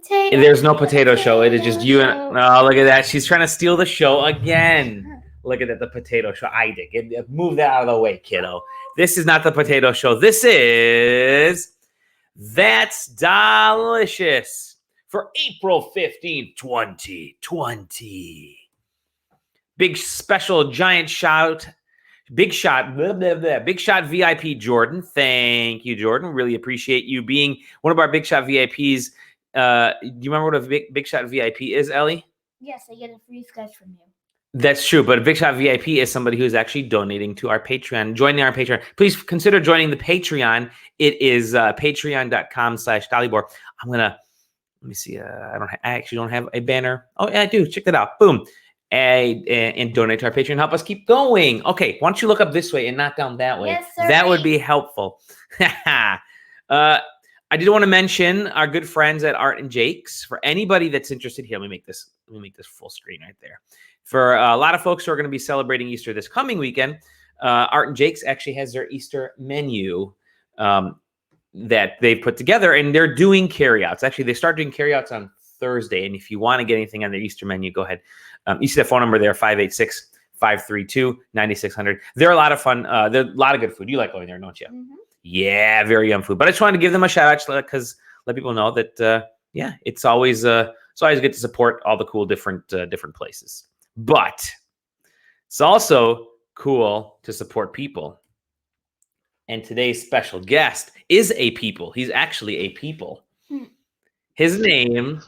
potato. There's no potato show. It is just you and oh, look at that. She's trying to steal the show again. Look at that, the potato show. I did. Move that out of the way, kiddo. This is not the potato show. This is That's Dalicious for April 15th, 2020. Big special giant shout. Big shot, blah, blah, blah. Big shot VIP Jordon. Thank you, Jordon. Really appreciate you being one of our Big Shot VIPs. Do you remember what a big Shot VIP is, Ellie? Yes, I get a free sketch from you. That's true, but a Big Shot VIP is somebody who is actually donating to our Patreon, joining our Patreon. Please consider joining the Patreon. It is patreon.com/Dalibor. Let me see. I actually don't have a banner. Oh, yeah, I do. Check that out. Boom. And donate to our Patreon. Help us keep going. Okay, why don't you look up this way and not down that way? Yes, sir. That would be helpful. I did want to mention our good friends at Art and Jake's. For anybody that's interested here, let me make this full screen right there. For a lot of folks who are going to be celebrating Easter this coming weekend, Art and Jake's actually has their Easter menu that they've put together, and they're doing carryouts. Actually, they start doing carryouts on Thursday, and if you want to get anything on their Easter menu, go ahead. You see the phone number there, 586-532-9600. They're a lot of fun. They're a lot of good food. You like going there, don't you? Mm-hmm. Yeah, very yum food. But I just wanted to give them a shout out because let people know that it's always good to support all the cool different places. But it's also cool to support people. And today's special guest is a people. He's actually a people. His name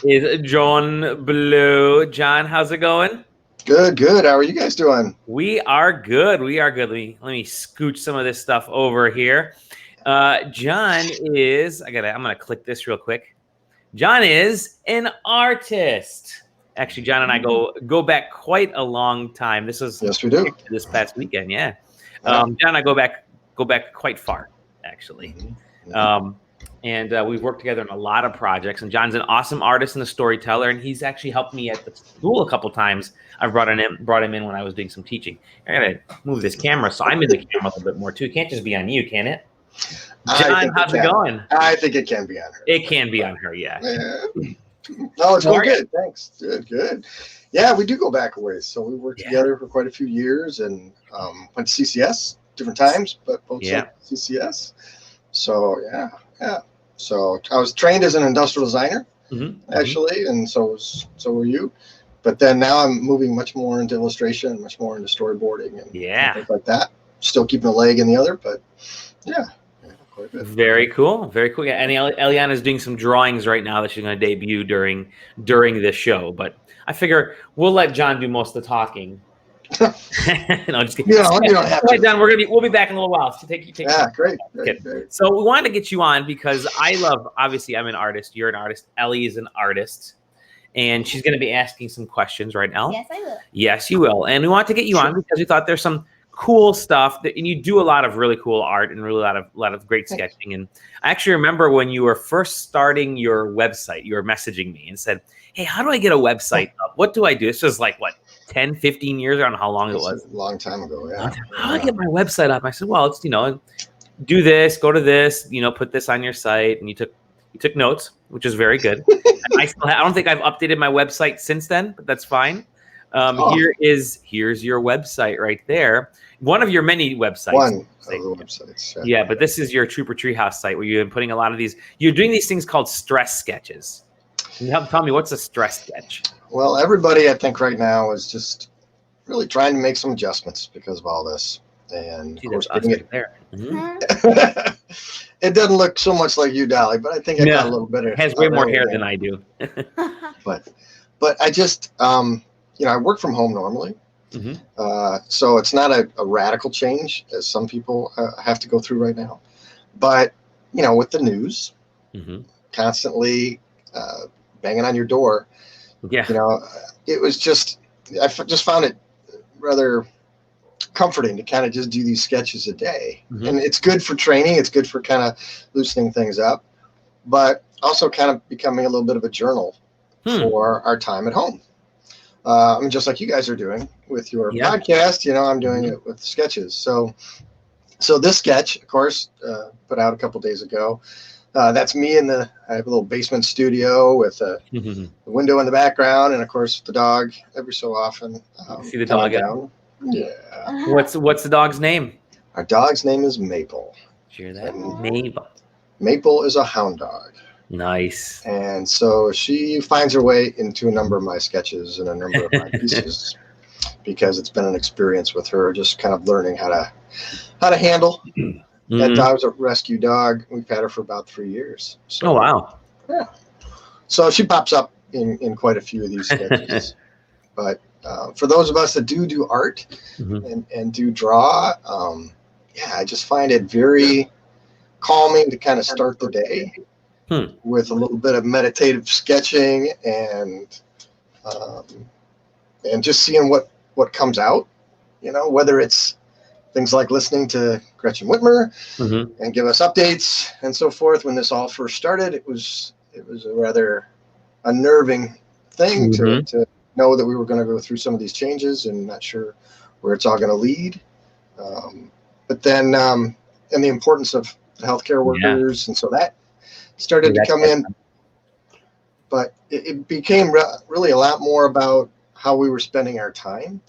is John Bleau. John, how's it going? Good. How are you guys doing? We are good. Let me scooch some of this stuff over here. John is, I'm going to click this real quick. John is an artist. Actually, John and I go back quite a long time. Yes, we do. This past weekend, yeah. John and I go back quite far, actually. Mm-hmm. And we've worked together on a lot of projects. And John's an awesome artist and a storyteller, and he's actually helped me at the school a couple times. I've brought him in when I was doing some teaching. I gotta move this camera so I'm in the camera a little bit more too. It can't just be on you, can it? John, how's it going? I think it can be on her. It can be on her, yeah. No, it's going good. Thanks. Good. Yeah, we do go back a ways. So we worked together for quite a few years and went to CCS different times, but both CCS. So yeah. So I was trained as an industrial designer, actually, and so were you. But then now I'm moving much more into illustration, much more into storyboarding and things like that. Still keeping a leg in the other, but yeah. Quite a bit. Very cool. Yeah, and Eliana is doing some drawings right now that she's going to debut during this show. But I figure we'll let John do most of the talking. No, just kidding. You don't have to. John, we'll be back in a little while. So take great. So we wanted to get you on because obviously I'm an artist. You're an artist. Ellie is an artist. And she's going to be asking some questions right now. Yes, I will. Yes, you will. And we want to get you on because we thought there's some cool stuff and you do a lot of really cool art and really a lot of great sketching. And I actually remember when you were first starting your website, you were messaging me and said, "Hey, how do I get a website up? What do I do?" This was like 10, 15 years. I don't know how long it was. A long time ago, yeah. How do I get my website up? I said, well, it's, do this, go to this, put this on your site. And you took notes, which is very good. I don't think I've updated my website since then, but that's fine. Here's your website right there. One of your many websites. One of the websites. Yeah, but this is your Trooper Treehouse site where you're putting a lot of these. You're doing these things called stress sketches. Can you help tell me what's a stress sketch? Well, everybody I think right now is just really trying to make some adjustments because of all this. And of course, getting it there. It doesn't look so much like you, Dali, but I think I got a little bit of. It has way more hair than I do. but I just I work from home normally. So it's not a radical change as some people have to go through right now. But, with the news constantly banging on your door, it was I just found it rather comforting to kind of just do these sketches a day. And it's good for training. It's good for kind of loosening things up, but also kind of becoming a little bit of a journal for our time at home. Just like you guys are doing with your podcast, I'm doing it with sketches. So this sketch, of course, put out a couple days ago, that's me I have a little basement studio with a window in the background, and of course the dog every so often. See the dog down. Yeah. What's the dog's name? Our dog's name is Maple. Hear that? And Maple. Maple is a hound dog. Nice. And so she finds her way into a number of my sketches and a number of my pieces because it's been an experience with her, just kind of learning how to handle. That dog's a rescue dog. We've had her for about 3 years. So, oh, wow. Yeah. So she pops up in quite a few of these sketches. But for those of us that do art and do draw, I just find it very calming to kind of start the day with a little bit of meditative sketching and just seeing what comes out, whether it's things like listening to Gretchen Whitmer and give us updates and so forth. When this all first started, it was a rather unnerving thing to know that we were going to go through some of these changes and not sure where it's all going to lead. But then, and the importance of the healthcare workers. And so that started to come in, but it became really a lot more about how we were spending our time.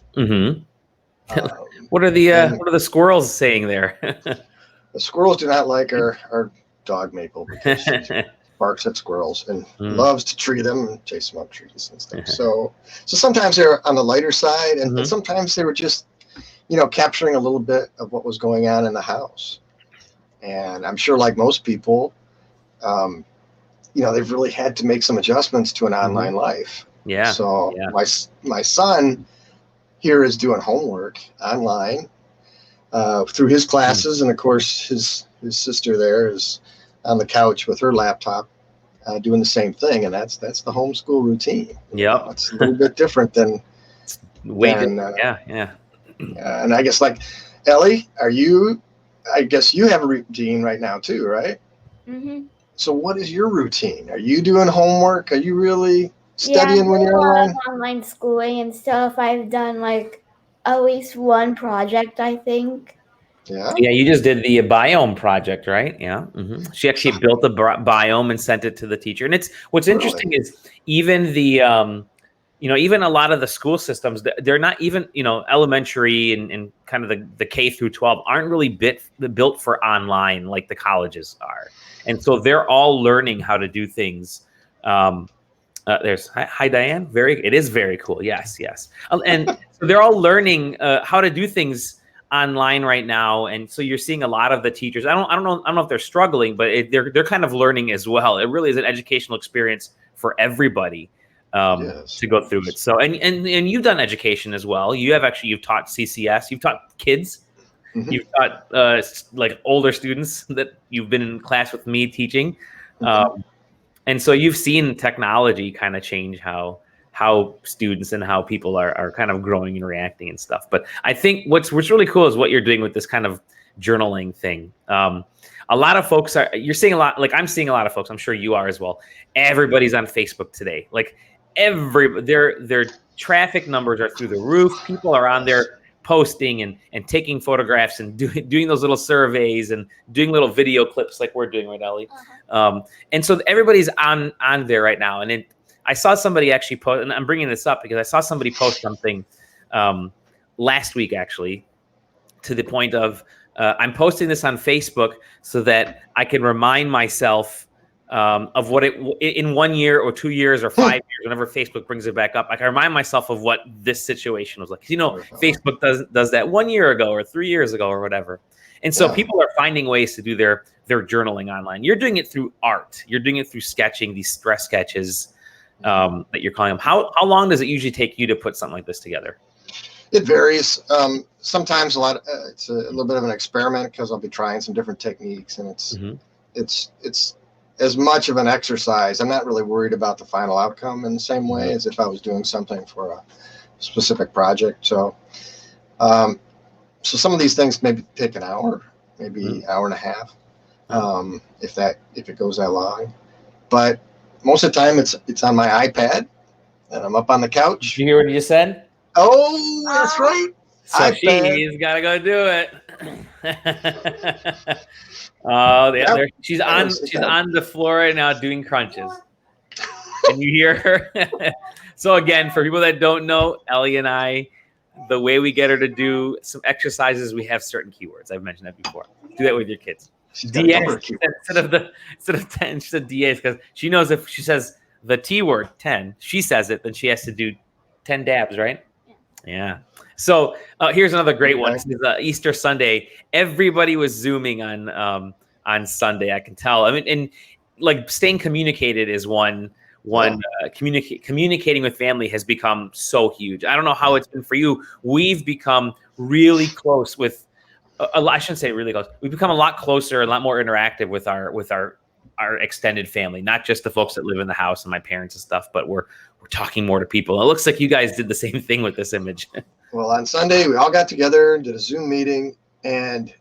What are the squirrels saying there? The squirrels do not like our dog Maple because she barks at squirrels and loves to tree them and chase them up trees and stuff. So sometimes they're on the lighter side, and sometimes they were just, capturing a little bit of what was going on in the house. And I'm sure, like most people, they've really had to make some adjustments to an online life. Yeah. So my son here is doing homework online through his classes, and of course his sister there is on the couch with her laptop doing the same thing, and that's the homeschool routine. Yeah, it's a little bit different than and I guess, like, Ellie, I guess you have a routine right now too, right? So what is your routine? Are you doing homework? Are you really studying when you're online? Online schooling and stuff. I've done at least one project, I think. Yeah. Yeah, you just did the biome project, right? Yeah. She actually built a biome and sent it to the teacher. And what's interesting is even the even a lot of the school systems, they're not even, elementary and kind of the K through 12 aren't really built for online like the colleges are. And so they're all learning how to do things. There's hi Diane. It is very cool. Yes. And so they're all learning how to do things online right now. And so you're seeing a lot of the teachers. I don't know if they're struggling, but they're kind of learning as well. It really is an educational experience for everybody. To go through it. So, and you've done education as well. You've taught CCS, you've taught kids, you've taught like older students that you've been in class with me teaching. And so you've seen technology kind of change how students and how people are kind of growing and reacting and stuff. But I think what's really cool is what you're doing with this kind of journaling thing. A lot of folks you're seeing a lot, like I'm seeing a lot of folks, I'm sure you are as well. Everybody's on Facebook today. Like their traffic numbers are through the roof. People are on there posting and taking photographs and doing those little surveys and doing little video clips like we're doing right, Dali. And so everybody's on there right now. And I saw somebody actually post, and I'm bringing this up because I saw somebody post something last week, actually, to the point of I'm posting this on Facebook so that I can remind myself of what in 1 year or 2 years or 5 years, whenever Facebook brings it back up, I can remind myself of what this situation was like. Facebook does that 1 year ago or 3 years ago or whatever. And so people are finding ways to do their journaling online. You're doing it through art. You're doing it through sketching, these stress sketches that you're calling them. How long does it usually take you to put something like this together? It varies. Sometimes it's a little bit of an experiment because I'll be trying some different techniques, and it's as much of an exercise. I'm not really worried about the final outcome in the same way as if I was doing something for a specific project. So some of these things maybe take an hour, maybe hour and a half, if it goes that long. But most of the time it's on my iPad and I'm up on the couch. Did you hear what you just said? Oh, that's right. So she's got to go do it. Oh, there she's on the floor right now doing crunches. And you hear her. So again, for people that don't know, Ellie and I, the way we get her to do some exercises, we have certain keywords. I've mentioned that before. Do that with your kids. DAs instead of 10, she said DAs because she knows if she says the T word 10, she says it, then she has to do 10 dabs, right? Yeah. So here's another great one. This is Easter Sunday. Everybody was Zooming on Sunday. I can tell. I mean, and like staying communicated is one. Communicating with family has become so huge. I don't know how it's been for you. We've become really close with. I shouldn't say really close. We've become a lot closer, a lot more interactive with our extended family, not just the folks that live in the house and my parents and stuff, but we're talking more to people. It looks like you guys did the same thing with this image. Well, on Sunday, we all got together and did a Zoom meeting, and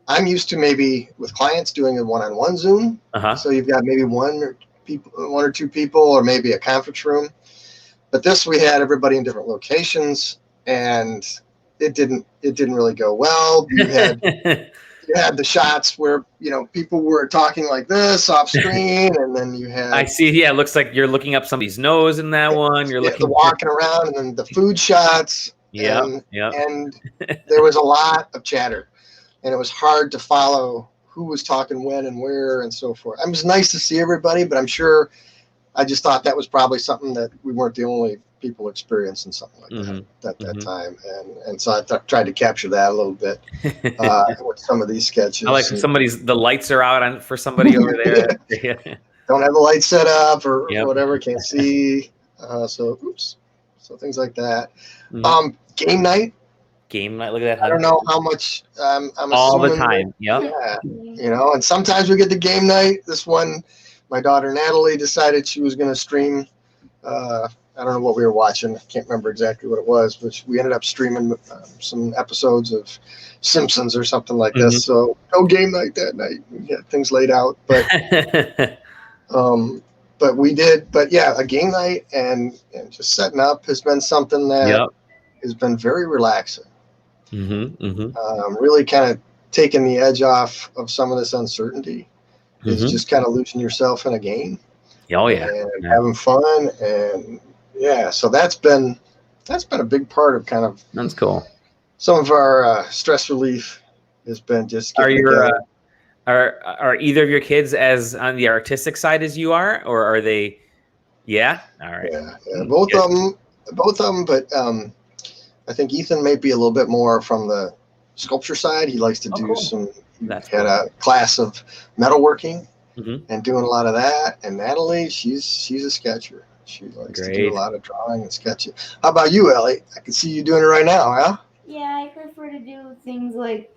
I'm used to maybe with clients doing a one-on-one Zoom. So you've got maybe one or two people, or maybe a conference room. But this, we had everybody in different locations, and it didn't really go well. You had the shots where people were talking like this off screen, and then you had. I see. Yeah, it looks like you're looking up somebody's nose in that one. You're looking walking around, and then the food shots. And there was a lot of chatter, and it was hard to follow who was talking when and where and so forth. It was nice to see everybody, but I'm sure I just thought that was probably something that we weren't the only people experiencing something like that at that time. And so I tried to capture that a little bit with some of these sketches. I like the lights are out for somebody over there. Don't have the lights set up or whatever, can't see. So things like that. Game night. Look at that. I don't know how much. I'm all the assuming time. Yeah. And sometimes we get the game night. This one, my daughter Natalie decided she was going to stream. I don't know what we were watching. I can't remember exactly what it was, but we ended up streaming some episodes of Simpsons or something like this. So no game night that night. We had things laid out, but but we did. But yeah, a game night and just setting up has been something that has been very relaxing. Really kind of taking the edge off of some of this uncertainty. It's just kind of losing yourself in a game. And having fun, and so that's been a big part of kind of that's cool. Some of our stress relief has been just are either of your kids as on the artistic side as you are, or are they? Yeah. All right. Yeah. Both of them, but I think Ethan may be a little bit more from the sculpture side. He likes to do some. Had a class of metalworking and doing a lot of that. And Natalie, she's a sketcher. She likes to do a lot of drawing and sketching. How about you, Ellie? I can see you doing it right now, huh? Yeah, I prefer to do things like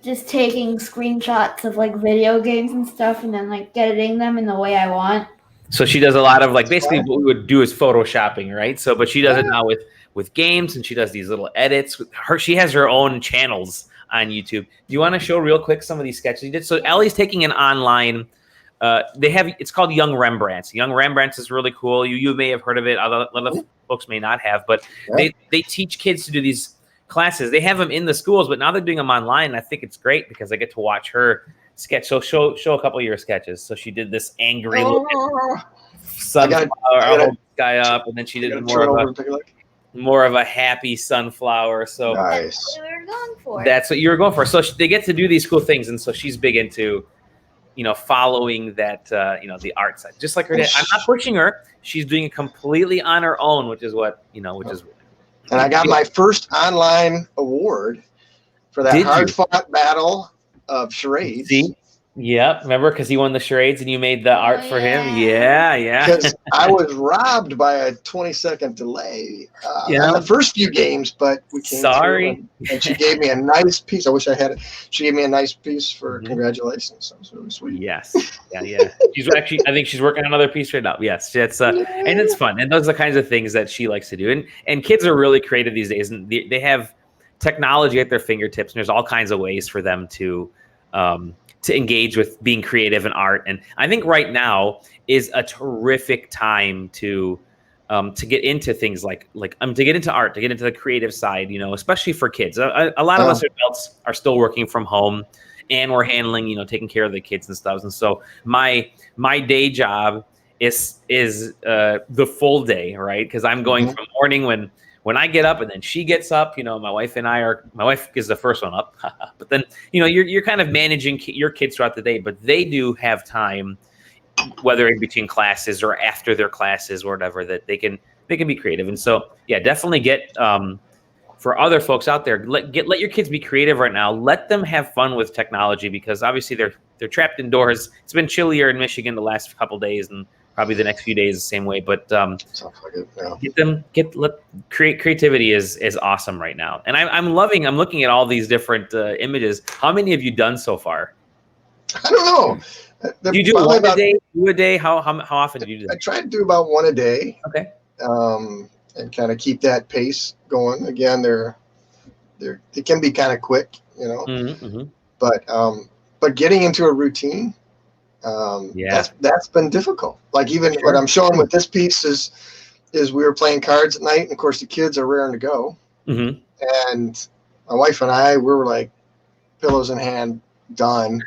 just taking screenshots of like video games and stuff, and then like editing them in the way I want. So she does a lot of like basically what we would do is photoshopping, right? So, but she does it now with games, and she does these little edits. She has her own channels on YouTube. Do you want to show real quick some of these sketches you did? So Ellie's taking an online. It's called Young Rembrandts. Young Rembrandts is really cool. You may have heard of it. Other folks may not have, but they teach kids to do these classes. They have them in the schools, but now they're doing them online. I think it's great because I get to watch her sketch. So show a couple of your sketches. So she did this angry looking sunflower, guy up, and then she did more of a happy sunflower. So nice. That's what we were going for. That's what you were going for. So they get to do these cool things, and so she's big into, following that, the art side. Just like her dad. I'm not pushing her. She's doing it completely on her own, which is what is. And I got my first online award for that hard-fought battle of charades. See? Yeah, remember because he won the charades and you made the art for him? Yeah. Because I was robbed by a 20-second delay on the first few games, but we came through and she gave me a nice piece. I wish I had it. She gave me a nice piece for congratulations. That was really sweet. Yes. Yeah. She's actually, I think she's working on another piece right now. Yes, that's and it's fun. And those are the kinds of things that she likes to do. And kids are really creative these days, and they have technology at their fingertips, and there's all kinds of ways for them to engage with being creative and art. And I think right now is a terrific time to to get into things like to get into art, to get into the creative side, especially for kids. A lot of us adults are still working from home, and we're handling, taking care of the kids and stuff. And so my day job is the full day, right? Because I'm going from morning when I get up, and then she gets up. My wife is the first one up, but then you're kind of managing your kids throughout the day. But they do have time, whether in between classes or after their classes or whatever, that they can be creative. And so definitely get for other folks out there, let your kids be creative right now. Let them have fun with technology, because obviously they're trapped indoors. It's been chillier in Michigan the last couple of days, and probably the next few days the same way. But creativity is awesome right now. And I'm looking at all these different images. How many have you done so far? I don't know. Do you do one a day? Two a day? How often do you do that? I try to do about one a day. Okay. And kind of keep that pace going. Again, it can be kind of quick, but getting into a routine, that's been difficult. Like even what I'm showing with this piece is we were playing cards at night, and of course the kids are raring to go, and my wife and I were like pillows in hand, done.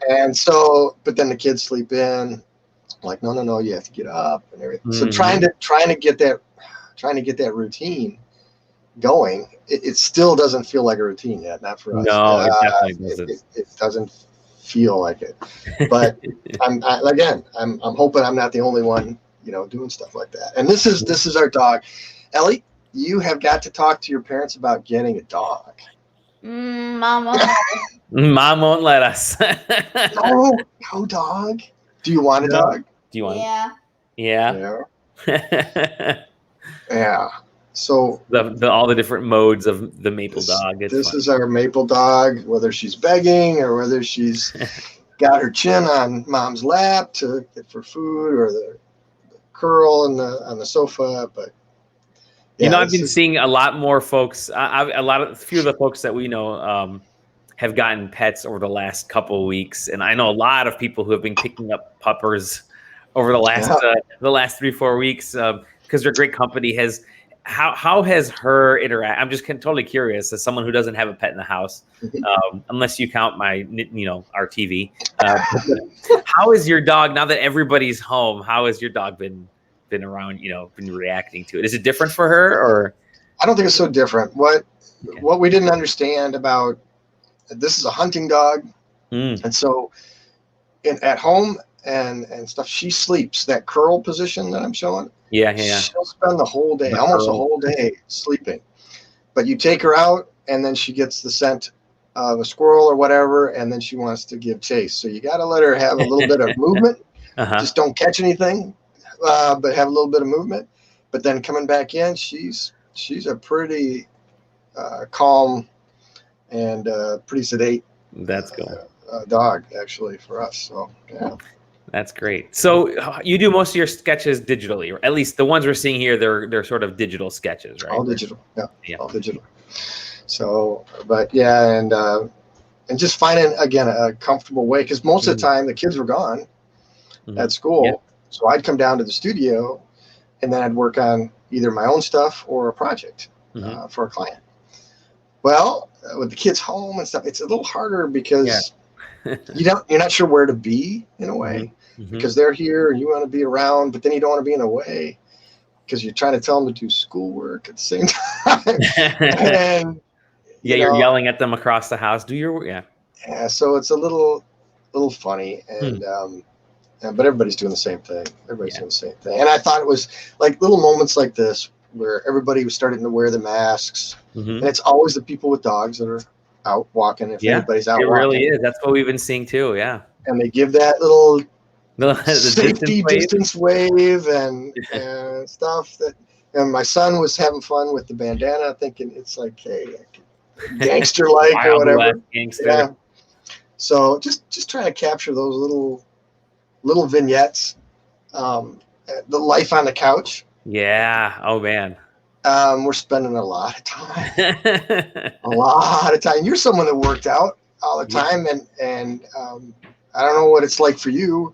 And so, but then the kids sleep in. Like, no, you have to get up and everything. So trying to get that routine going, it still doesn't feel like a routine yet. Not for us. No, it definitely doesn't. It doesn't feel like it. But I'm hoping I'm not the only one, doing stuff like that. And this is our dog, Ellie. You have got to talk to your parents about getting a dog. Mom won't let us. Mom won't let us. No dog. Do you want a dog? Do you want? Yeah. Yeah. So all the different modes of the maple dog. This is our maple dog, whether she's begging or whether she's got her chin on mom's lap to get for food, or the curl on the sofa. But I've been seeing a lot more folks. A few of the folks that we know have gotten pets over the last couple of weeks, and I know a lot of people who have been picking up puppers over the last 3-4 weeks because they're great company. How has her interact? I'm just totally curious, as someone who doesn't have a pet in the house, unless you count our TV. How is your dog, now that everybody's home? How has your dog been around? Been reacting to it? Is it different for her, or? I don't think it's so different. What we didn't understand about this is a hunting dog, and so at home and stuff, she sleeps that curl position that I'm showing. Yeah. She'll spend the whole day, almost a whole day, sleeping. But you take her out, and then she gets the scent of a squirrel or whatever, and then she wants to give chase. So you got to let her have a little bit of movement. Just don't catch anything, but have a little bit of movement. But then coming back in, she's a pretty calm and pretty sedate. That's cool. Dog, actually, for us. So yeah. That's great. So you do most of your sketches digitally, or at least the ones we're seeing here, they're sort of digital sketches, right? All digital. Yeah. All digital. So, but yeah, and just finding, again, a comfortable way, because most of the time the kids were gone at school. Yeah. So I'd come down to the studio, and then I'd work on either my own stuff or a project for a client. Well, with the kids home and stuff, it's a little harder because you're not sure where to be in a way, because they're here and you want to be around, but then you don't want to be in a way because you're trying to tell them to do schoolwork at the same time. And you're yelling at them across the house. Do your work. Yeah. So it's a little funny, and but everybody's doing the same thing. And I thought it was like little moments like this where everybody was starting to wear the masks, and it's always the people with dogs that are out walking. If anybody's out, it walking. Really is. That's what we've been seeing too. Yeah. And they give that little safety distance wave and stuff. And my son was having fun with the bandana, thinking it's like, hey, gangster like or whatever. Yeah. So just trying to capture those little vignettes. The life on the couch. Yeah. Oh man. We're spending a lot of time. You're someone that worked out all the time, and I don't know what it's like for you,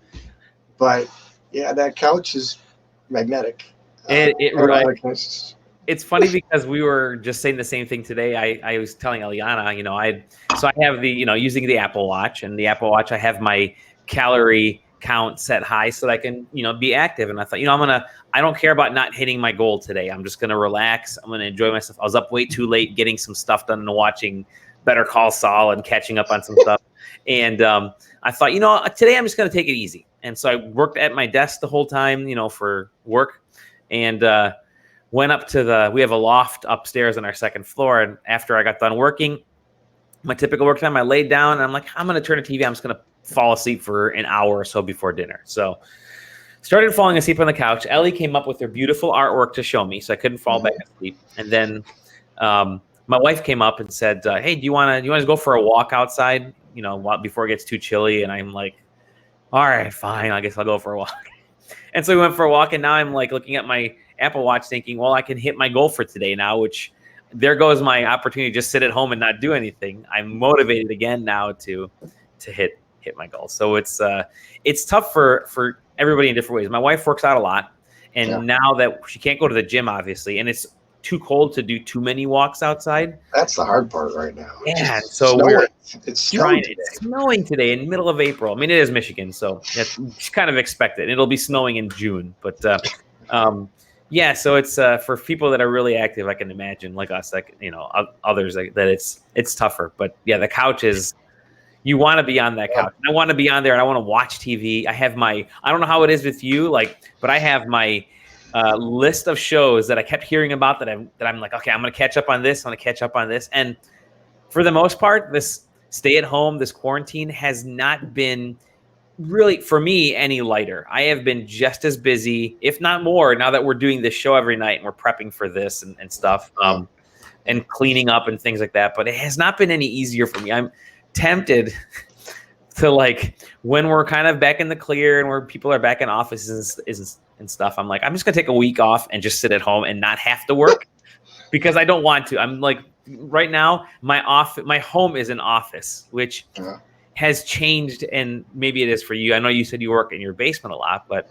but yeah, that couch is magnetic. It's funny because we were just saying the same thing today. I was telling Eliana, so I have the, using the Apple Watch, and the Apple Watch, I have my calorie count set high so that I can, be active. And I thought, I don't care about not hitting my goal today. I'm just going to relax. I'm going to enjoy myself. I was up way too late getting some stuff done and watching Better Call Saul and catching up on some stuff. And I thought, today I'm just going to take it easy. And so I worked at my desk the whole time, for work, and went up to we have a loft upstairs on our second floor. And after I got done working, my typical work time, I laid down and I'm like, I'm going to turn the TV. I'm just going to fall asleep for an hour or so before dinner. So started falling asleep on the couch. Ellie came up with her beautiful artwork to show me, so I couldn't fall back asleep. And then my wife came up and said, hey, do you want to go for a walk outside, before it gets too chilly? And I'm like, all right, fine. I guess I'll go for a walk. And so we went for a walk, and now I'm like looking at my Apple Watch thinking, well, I can hit my goal for today now, which there goes my opportunity to just sit at home and not do anything. I'm motivated again now to hit my goal. So it's tough for everybody in different ways. My wife works out a lot, and now that she can't go to the gym, obviously, and it's too cold to do too many walks outside. That's the hard part right now. Yeah, so it's snowing today in the middle of April. I mean, it is Michigan, so that's kind of expected. It'll be snowing in June, but so it's for people that are really active. I can imagine, like us, like others, that it's tougher. But yeah, the couch is. You want to be on that couch. I want to be on there, and I want to watch TV. I have I don't know how it is with you, but I have my list of shows that I kept hearing about that I'm like, okay, I'm going to catch up on this. I'm going to catch up on this. And for the most part, this stay at home, this quarantine has not been really, for me, any lighter. I have been just as busy, if not more, now that we're doing this show every night and we're prepping for this and stuff, and cleaning up and things like that. But it has not been any easier for me. I'm tempted to, when we're kind of back in the clear and where people are back in offices and stuff, I'm like, I'm just gonna take a week off and just sit at home and not have to work because I don't want to. I'm like, right now my home is an office, which has changed, and maybe it is for you. I know you said you work in your basement a lot, but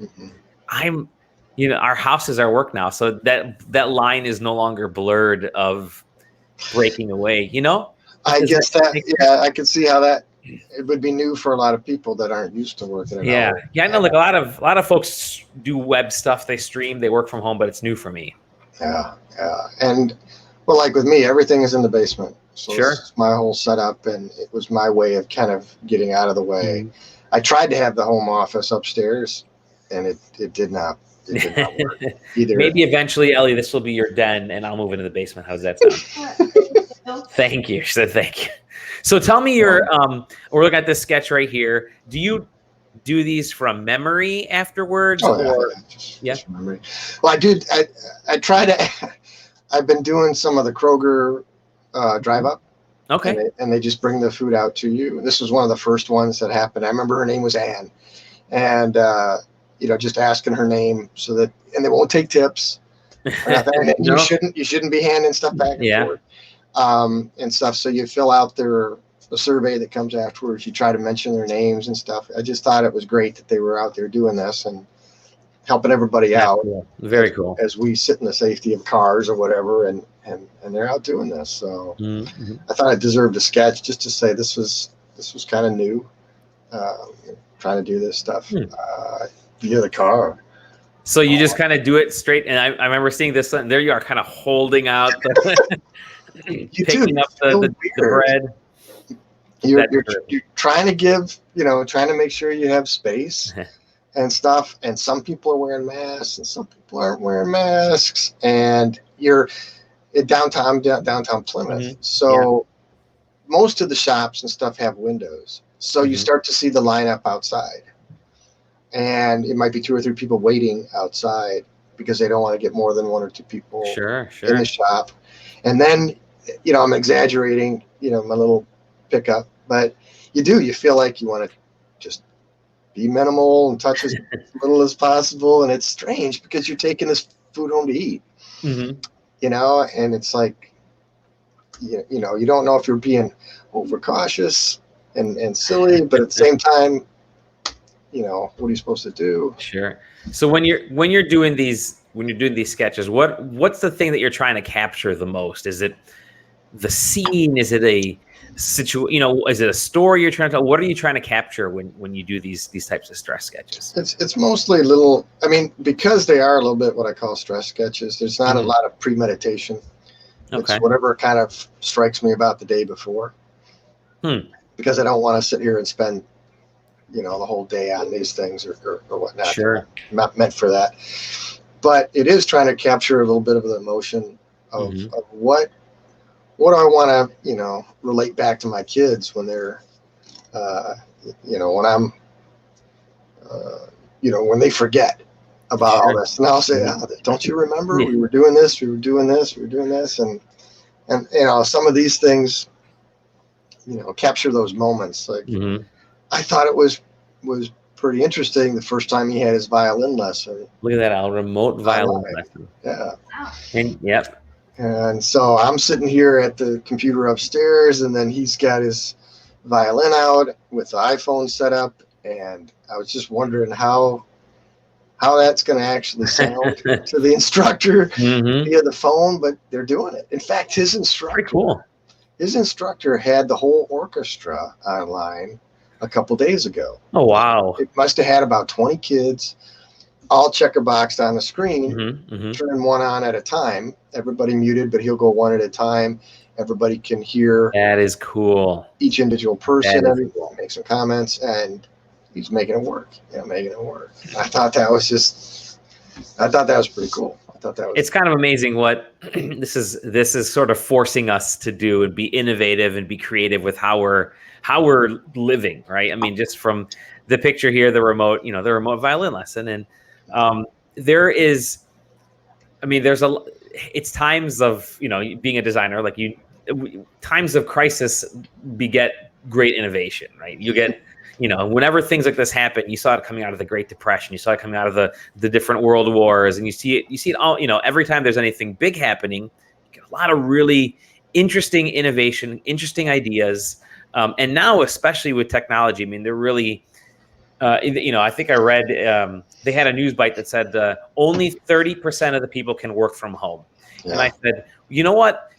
our house is our work now, so that line is no longer blurred of breaking away, I guess that, I can see how that it would be new for a lot of people that aren't used to working at home. Yeah, I know, like a lot of folks do web stuff, they stream, they work from home, but it's new for me. Yeah. And well, like with me, everything is in the basement. So sure. It's my whole setup, and it was my way of kind of getting out of the way. I tried to have the home office upstairs, and it did not work either. Maybe eventually, Ellie, this will be your den, and I'll move into the basement. How's that sound? Thank you. She said thank you. So tell me we're looking at this sketch right here. Do you do these from memory afterwards? Just memory. Well, I try to. I've been doing some of the Kroger drive up. Okay. And they just bring the food out to you. This was one of the first ones that happened. I remember her name was Ann, and just asking her name and they won't take tips. You shouldn't be handing stuff back and forth. And stuff. So you fill out the survey that comes afterwards. You try to mention their names and stuff. I just thought it was great that they were out there doing this and helping everybody out. Cool. Very cool. As we sit in the safety of cars or whatever, and they're out doing this. So I thought it deserved a sketch just to say this was kind of new, trying to do this stuff via the car. So you just kind of do it straight. And I remember seeing this. There you are, kind of holding out picking up the bread. You're trying to trying to make sure you have space and stuff. And some people are wearing masks and some people aren't wearing masks. And you're at downtown Plymouth. So most of the shops and stuff have windows. So you start to see the lineup outside. And it might be 2 or 3 people waiting outside because they don't want to get more than 1 or 2 people in the shop. And then, I'm exaggerating, my little pickup, but you feel like you want to just be minimal and touch as little as possible. And it's strange because you're taking this food home to eat, and it's like, you don't know if you're being overcautious and silly, but at the same time, what are you supposed to do? Sure. So when you're doing these doing these sketches, what's the thing that you're trying to capture the most? Is it the scene? Is it a is it a story you're trying to tell? What are you trying to capture when you do these types of stress sketches? It's mostly little, I mean, because they are a little bit what I call stress sketches, there's not a lot of premeditation. Okay. It's whatever kind of strikes me about the day before. Because I don't want to sit here and spend, the whole day on these things or whatnot. Sure. Not meant for that. But it is trying to capture a little bit of the emotion of what do I want to, relate back to my kids when they're, when I'm, when they forget about all this. And I'll say, don't you remember we were doing this, we were doing this, we were doing this. And some of these things, capture those moments. Like I thought it was pretty interesting the first time he had his violin lesson. Look at that, a remote violin lesson. Yeah. And yep. And so I'm sitting here at the computer upstairs, and then he's got his violin out with the iPhone set up, and I was just wondering how that's going to actually sound to the instructor via the phone, but they're doing it. In fact, his instructor, his instructor had the whole orchestra online a couple days ago. Oh, wow. It must have had about 20 kids, all checkerboxed on the screen, turn one on at a time. Everybody muted, but he'll go one at a time. Everybody can hear. That is cool. Each individual person, cool. Make some comments, and he's making it work. Making it work. I thought that was pretty cool. It's kind of amazing what this is sort of forcing us to do and be innovative and be creative with how we're living, right? I mean, just from the picture here, the remote violin lesson, and there's it's times of, being a designer, like times of crisis beget great innovation, right? You get, whenever things like this happen, you saw it coming out of the Great Depression, you saw it coming out of the different world wars, and you see it all, every time there's anything big happening, you get a lot of really interesting innovation, interesting ideas. And now, especially with technology, I mean, they're really, I think I read, they had a news bite that said only 30% of the people can work from home. Yeah. And I said, you know what?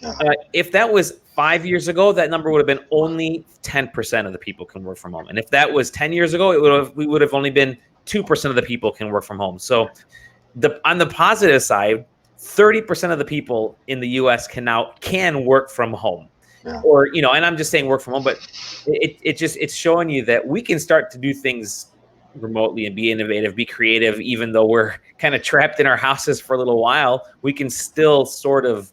If that was 5 years ago, that number would have been only 10% of the people can work from home. And if that was 10 years ago, we would have only been 2% of the people can work from home. So on the positive side, 30% of the people in the US can work from home. Yeah. Or, and I'm just saying work from home, but it's showing you that we can start to do things remotely and be innovative, be creative, even though we're kind of trapped in our houses for a little while. We can still function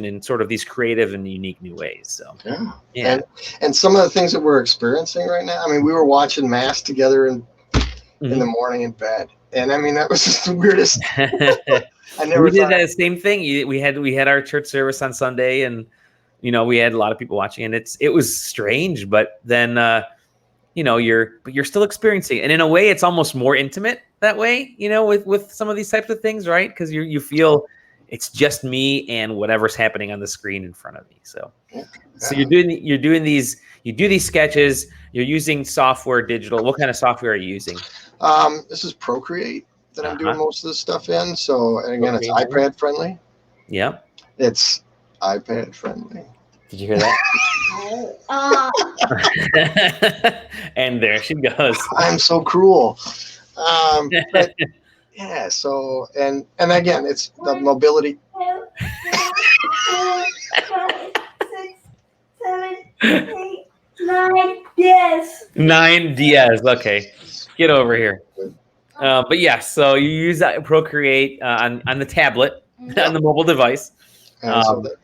in sort of these creative and unique new ways. So yeah. And some of the things that we're experiencing right now, I mean, we were watching Mass together in the morning in bed. And I mean, that was just the weirdest. We did that same thing. We had our church service on Sunday, and we had a lot of people watching, and it was strange, but then you're still experiencing it. And in a way, it's almost more intimate that way, with some of these types of things, right? Because you feel it's just me and whatever's happening on the screen in front of me. So you do these sketches. You're using software, digital. What kind of software are you using? This is Procreate that I'm doing most of this stuff in. So, and again, it's iPad friendly. Yeah. It's iPad friendly. Did you hear that? And there she goes. I'm so cruel. But yeah, so and again, it's the mobility. 6, 7, 8, 9. Yes. 9 DS. Okay, get over here. But yeah, so you use that Procreate on the tablet, on the mobable device. And so that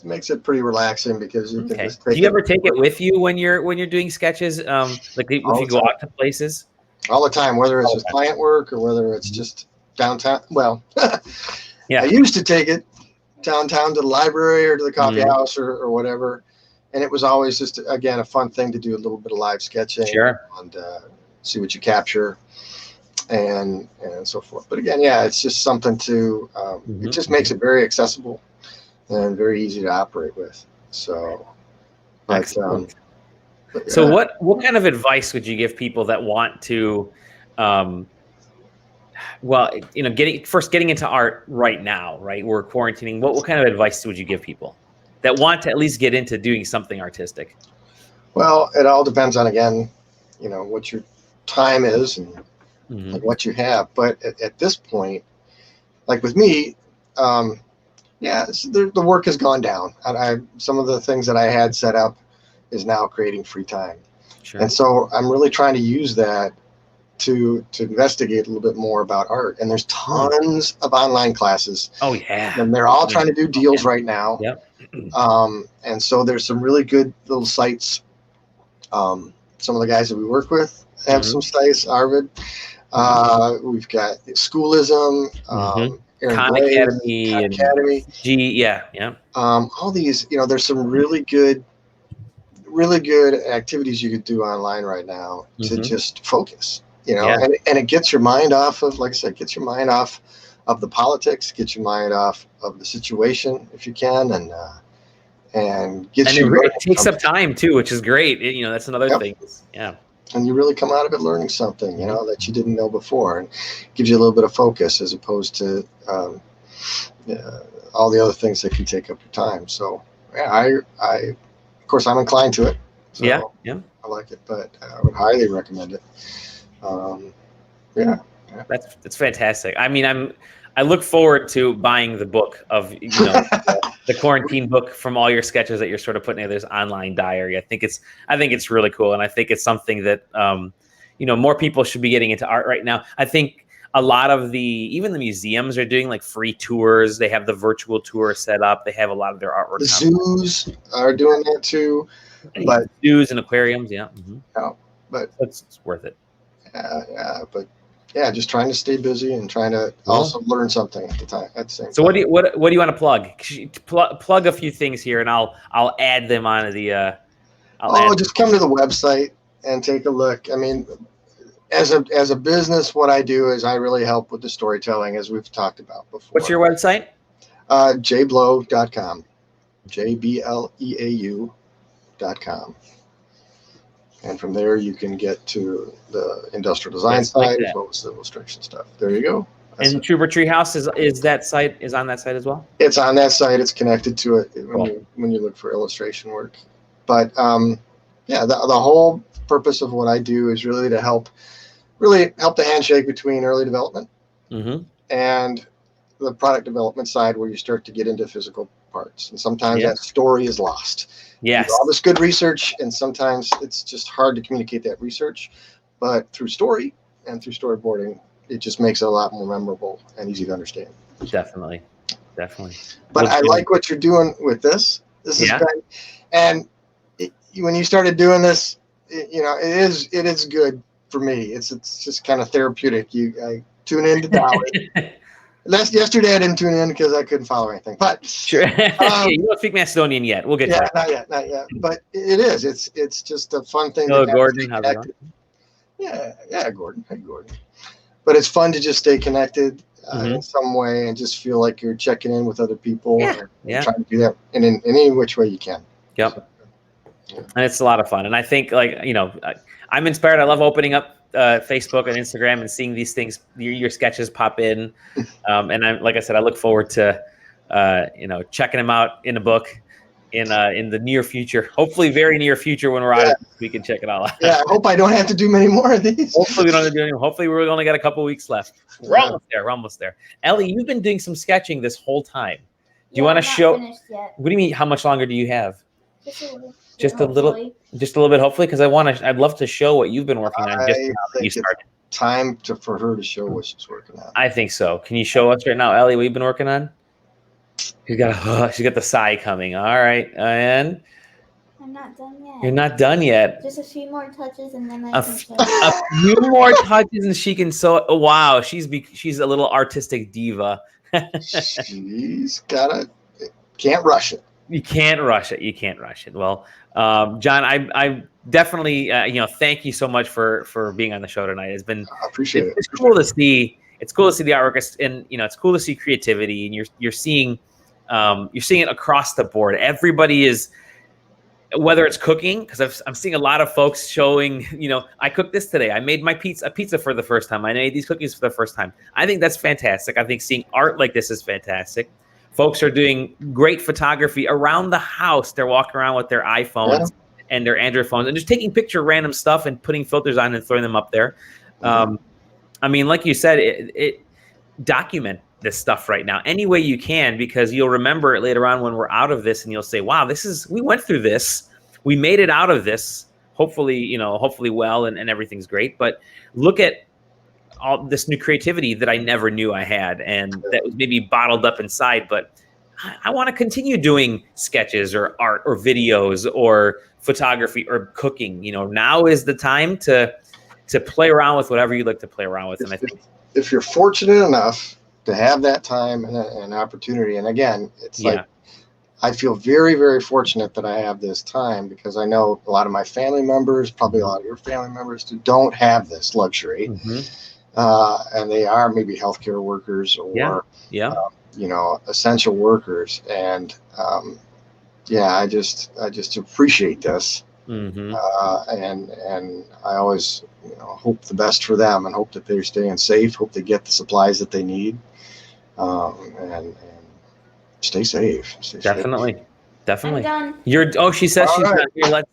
makes it pretty relaxing because you can just take Do you ever take it with you when you're doing sketches? Like if you go out to places? All the time, whether it's just client work or whether it's just downtown. Well, I used to take it downtown to the library or to the coffee house or whatever. And it was always just, again, a fun thing to do a little bit of live sketching and see what you capture and so forth. But again, it's just something to, it just makes it very accessible and very easy to operate with. So, so what kind of advice would you give people that want to Well, getting into art right now, right? We're quarantining. What kind of advice would you give people that want to at least get into doing something artistic? Well, it all depends on, again, what your time is and like what you have. But at this point, like with me, the work has gone down. And some of the things that I had set up is now creating free time. Sure. And so I'm really trying to use that to investigate a little bit more about art. And there's tons of online classes. Oh, yeah. And they're all trying to do deals right now. Yep. And so there's some really good little sites. Some of the guys that we work with have some sites. Arvid. We've got Schoolism, Khan Academy, all these, there's some really good activities you could do online right now to just focus, and it gets your mind off of, like I said, gets your mind off of the politics, gets your mind off of the situation if you can, and it takes up time too, which is great. That's another thing. Yeah. And you really come out of it learning something, that you didn't know before, and gives you a little bit of focus as opposed to all the other things that can take up your time. So, I of course, I'm inclined to it. So I like it, but I would highly recommend it. That's fantastic. I mean, I look forward to buying the book of the quarantine book from all your sketches that you're sort of putting in this online diary. I think it's really cool, and I think it's something that more people should be getting into art right now. I think a lot of even the museums are doing like free tours. They have the virtual tour set up. They have a lot of their artwork. The zoos are doing that too, but zoos and aquariums, but it's worth it. But just trying to stay busy and trying to also learn something at the same time. So what do you want to plug? Plug a few things here, and I'll add them onto the. Just come to the website and take a look. I mean, as a business, what I do is I really help with the storytelling, as we've talked about before. What's your website? jbleau.com. jbleau.com. And from there, you can get to the industrial design side as well as the illustration stuff. There you go. And Trouber Treehouse is on that site as well? It's on that site. It's connected to it when you look for illustration work. But the whole purpose of what I do is really to help the handshake between early development and the product development side, where you start to get into physical parts. And sometimes that story is lost. Yes. You do all this good research, and sometimes it's just hard to communicate that research. But through story and through storyboarding, it just makes it a lot more memorable and easy to understand. Definitely. But I like what you're doing with this. This is good. And when you started doing this, it is good for me. It's just kind of therapeutic. I tune in to Dali. Yesterday I didn't tune in because I couldn't follow anything. But sure, you don't speak Macedonian yet. We'll get to that. Not yet. But it is. It's just a fun thing. Hello, Gordon. How's it going? Yeah, Gordon. Hey, Gordon. But it's fun to just stay connected in some way and just feel like you're checking in with other people. And trying to do that in any which way you can. Yep. And it's a lot of fun. And I think, I'm inspired. I love opening up Facebook and Instagram and seeing these things, your sketches pop in. And like I said, I look forward to, checking them out in a book in the near future, hopefully very near future, when we're out, we can check it all out. Yeah. I hope I don't have to do many more of these. Hopefully we don't have to do any. Hopefully we're only got a couple weeks left. We're almost there. Ellie, you've been doing some sketching this whole time. Do you want to show? What do you mean? How much longer do you have? Just a little bit, hopefully, because I'd love to show what you've been working on. Just now that you started. Time for her to show what she's working on. I think so. Can you show us right now, Ellie, what you've been working on? She's got the sigh coming. All right, and I'm not done yet. You're not done yet. Just a few more touches, and then a few more touches, and she can sew. Oh, wow, she's a little artistic diva. She's can't rush it. You can't rush it. Well, John, I definitely, thank you so much for being on the show tonight. It's been, I appreciate it. It's cool to see. It's cool to see the artwork, and it's cool to see creativity, and you're seeing it across the board. Everybody is whether it's cooking, because I'm seeing a lot of folks showing, I cooked this today. I made my pizza for the first time. I made these cookies for the first time. I think that's fantastic. I think seeing art like this is fantastic. Folks are doing great photography around the house. They're walking around with their iPhones and their Android phones and just taking random stuff and putting filters on and throwing them up there. I mean, like you said, it document this stuff right now any way you can, because you'll remember it later on when we're out of this and you'll say, wow, we went through this. We made it out of this. Hopefully well, and everything's great. But look at all this new creativity that I never knew I had, and that was maybe bottled up inside. But I want to continue doing sketches or art or videos or photography or cooking. Now is the time to play around with whatever you like to play around with. And I think if you're fortunate enough to have that time and opportunity, and again, it's like, I feel very, very fortunate that I have this time, because I know a lot of my family members, probably a lot of your family members, who don't have this luxury, and they are maybe healthcare workers or essential workers, and I just appreciate this, and I always hope the best for them and hope that they're staying safe, hope they get the supplies that they need, and stay safe. Definitely. I'm done. She says All she's right.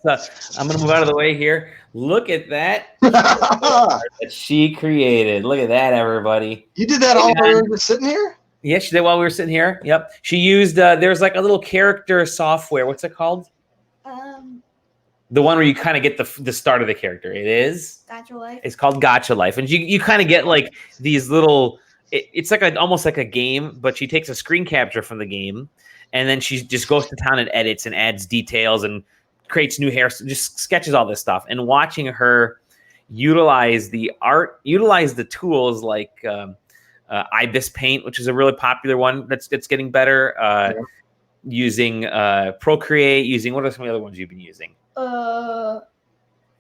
not here. I'm gonna move out of the way here. Look at that that she created. Look at that, everybody. You did that all while we were just sitting here? Yeah, she did while we were sitting here. Yep. She used there's like a little character software. What's it called? The one where you kind of get the start of the character. It is Gotcha Life. It's called Gotcha Life, and you kind of get like these little. It's like almost like a game, but she takes a screen capture from the game, and then she just goes to town and edits and adds details and creates new hair, just sketches all this stuff. And watching her utilize the tools like Ibis Paint, which is a really popular one that's getting better. Using Procreate, using what are some of the other ones you've been using? Why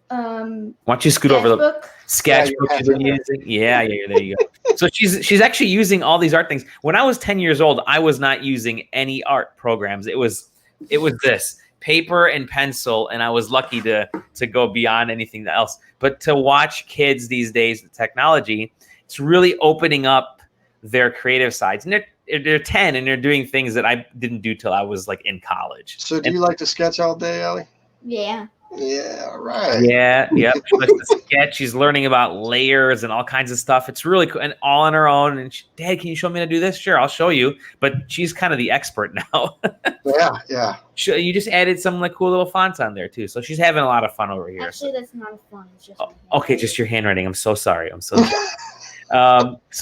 don't you scoot over the sketchbook you've been using? Yeah, there you go. So she's actually using all these art things. When I was 10 years old, I was not using any art programs. It was this paper and pencil, and I was lucky to go beyond anything else. But to watch kids these days, the technology, it's really opening up their creative sides. And they're 10 and they're doing things that I didn't do till I was like in college. So do you like to sketch all day, Ellie? Yeah. Yeah, all right. Yeah, yep. She likes to sketch. She's learning about layers and all kinds of stuff. It's really cool, and all on her own. And Dad, can you show me how to do this? Sure, I'll show you. But she's kind of the expert now. Yeah. You just added some like cool little fonts on there too, so she's having a lot of fun over here. Actually, that's not a fun. It's just just your handwriting. I'm so sorry. So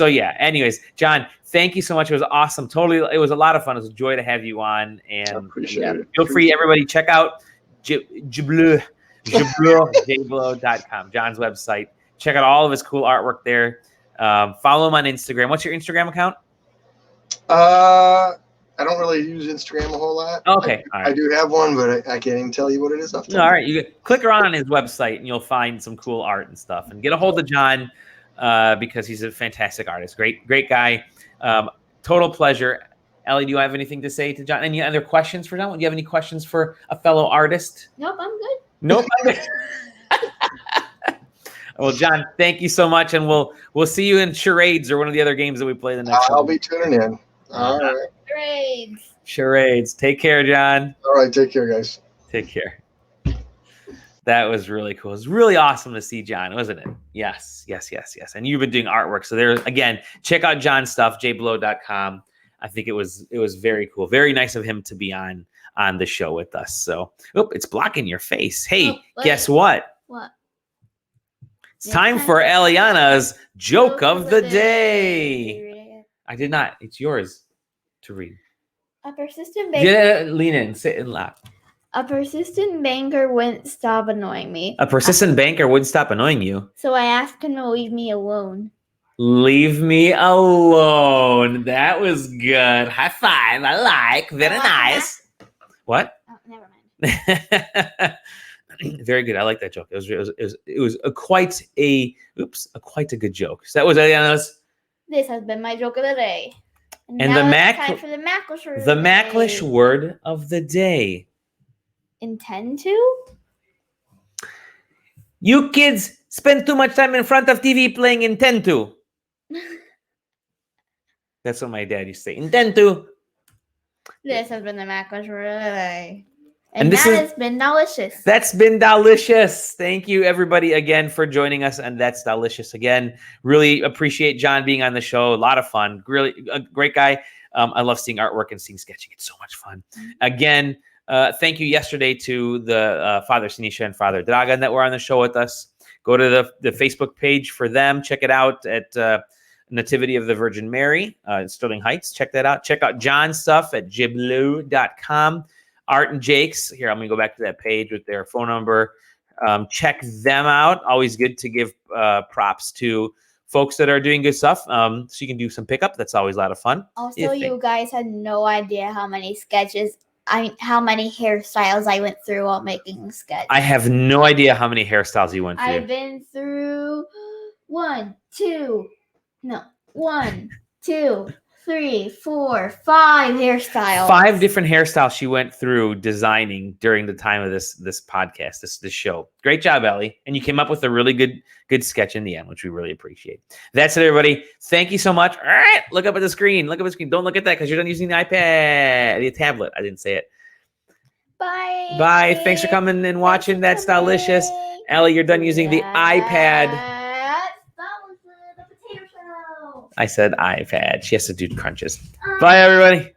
yeah. Anyways, John, thank you so much. It was awesome. Totally, it was a lot of fun. It was a joy to have you on. And I appreciate it. Feel free, everybody, check out Bleau, jbleau.com, John's website. Check out all of his cool artwork there. Follow him on Instagram. What's your Instagram account? I don't really use Instagram a whole lot. Okay. All right. I do have one, but I can't even tell you what it is. All right. You click around on his website and you'll find some cool art and stuff. And get a hold of John because he's a fantastic artist. Great guy. Total pleasure. Ellie, do you have anything to say to John? Any other questions for John? Do you have any questions for a fellow artist? Nope, I'm good. Nope. Well, John, thank you so much, and we'll see you in charades or one of the other games that we play the next. I'll be tuning in. All right. Charades. Take care, John. All right. Take care, guys. Take care. That was really cool. It was really awesome to see John, wasn't it? Yes. And you've been doing artwork. So there, again, check out John's stuff, jbleau.com. I think it was very cool. Very nice of him to be on the show with us. So, it's blocking your face. Hey, guess what? What? It's time for Eliana's joke of the day. I did not. It's yours to read. A persistent banker. Yeah, lean in, sit and laugh. A persistent banker wouldn't stop annoying me. A persistent banker wouldn't stop annoying you. So I asked him to leave me alone. Leave me alone. That was good. High five. I like. Very nice. What? Oh, never mind. Very good. I like that joke. It was quite a good joke. So that was Eliana's. This has been my joke of the day. And the time for the Macklish word. The Macklish word of the day. intend to. You kids spend too much time in front of TV playing intend to. That's what my dad used to say. Intend to. This has been the Macros Relay. And And this that has been Dalicious. That's been Dalicious. Thank you, everybody, again for joining us. And that's Dalicious again. Really appreciate John being on the show. A lot of fun. Really a great guy. I love seeing artwork and seeing sketching. It's so much fun. Again, thank you yesterday to the Father Sinisha and Father Dragan that were on the show with us. Go to the Facebook page for them. Check it out at Nativity of the Virgin Mary in Sterling Heights. Check that out. Check out John's stuff at Bleau.com. Art and Jake's. Here, I'm going to go back to that page with their phone number. Check them out. Always good to give props to folks that are doing good stuff. So you can do some pickup. That's always a lot of fun. Also, you guys had no idea how many how many hairstyles I went through while making the sketch. I have no idea how many hairstyles you went through. I've been through 1, 2, 3, 4, 5 hairstyles. 5 different hairstyles she went through designing during the time of this podcast, this show. Great job, Ellie. And you came up with a really good sketch in the end, which we really appreciate. That's it, everybody. Thank you so much. All right, look up at the screen. Look up at the screen. Don't look at that because you're done using the iPad, the tablet. I didn't say it. Bye. Bye. Thanks for coming and watching. That's Dalicious. Ellie, you're done using the iPad. That was the potato show. I said iPad. She has to do crunches. Bye, everybody.